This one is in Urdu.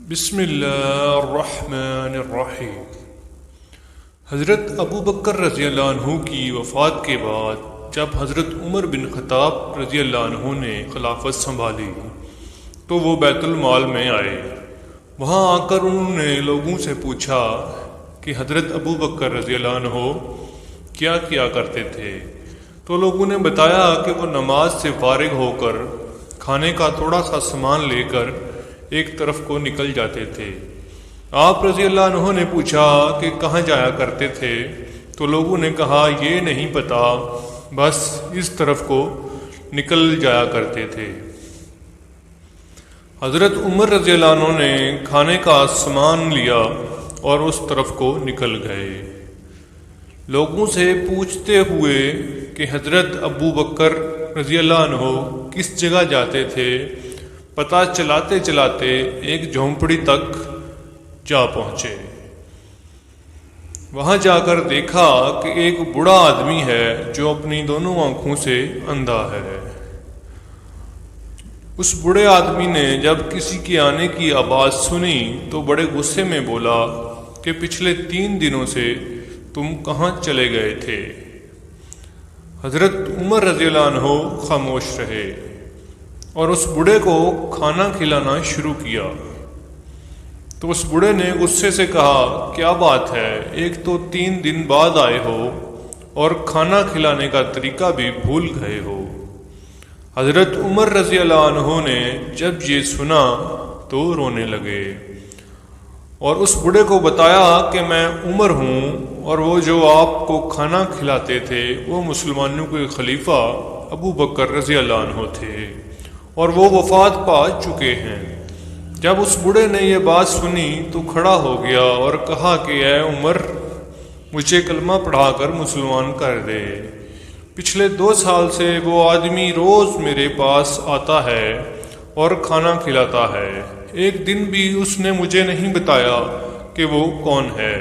بسم اللہ الرحمن الرحیم۔ حضرت ابو بکر رضی اللہ عنہ کی وفات کے بعد جب حضرت عمر بن خطاب رضی اللہ عنہ نے خلافت سنبھالی تو وہ بیت المال میں آئے۔ وہاں آ کر انہوں نے لوگوں سے پوچھا کہ حضرت ابو بکر رضی اللہ عنہ کیا کیا کرتے تھے، تو لوگوں نے بتایا کہ وہ نماز سے فارغ ہو کر کھانے کا تھوڑا سا سامان لے کر ایک طرف کو نکل جاتے تھے۔ آپ رضی اللہ عنہ نے پوچھا کہ کہاں جایا کرتے تھے، تو لوگوں نے کہا یہ نہیں پتا، بس اس طرف کو نکل جایا کرتے تھے۔ حضرت عمر رضی اللہ عنہ نے کھانے کا سامان لیا اور اس طرف کو نکل گئے۔ لوگوں سے پوچھتے ہوئے کہ حضرت ابو بکر رضی اللہ عنہ کس جگہ جاتے تھے، پتہ چلاتے چلاتے ایک جھونپڑی تک جا پہنچے۔ وہاں جا کر دیکھا کہ ایک بوڑھا آدمی ہے جو اپنی دونوں آنکھوں سے اندھا ہے۔ اس بوڑھے آدمی نے جب کسی کے آنے کی آواز سنی تو بڑے غصے میں بولا کہ پچھلے 3 دنوں سے تم کہاں چلے گئے تھے؟ حضرت عمر رضی اللہ عنہ خاموش رہے اور اس بوڑھے کو کھانا کھلانا شروع کیا۔ تو اس بوڑھے نے غصے سے کہا کیا بات ہے، ایک تو 3 دن بعد آئے ہو اور کھانا کھلانے کا طریقہ بھی بھول گئے ہو۔ حضرت عمر رضی اللہ عنہ نے جب یہ سنا تو رونے لگے اور اس بوڑھے کو بتایا کہ میں عمر ہوں اور وہ جو آپ کو کھانا کھلاتے تھے وہ مسلمانوں کے خلیفہ ابو بکر رضی اللہ عنہ تھے اور وہ وفات پا چکے ہیں۔ جب اس بوڑھے نے یہ بات سنی تو کھڑا ہو گیا اور کہا کہ اے عمر، مجھے کلمہ پڑھا کر مسلمان کر دے۔ پچھلے 2 سال سے وہ آدمی روز میرے پاس آتا ہے اور کھانا کھلاتا ہے، ایک دن بھی اس نے مجھے نہیں بتایا کہ وہ کون ہے۔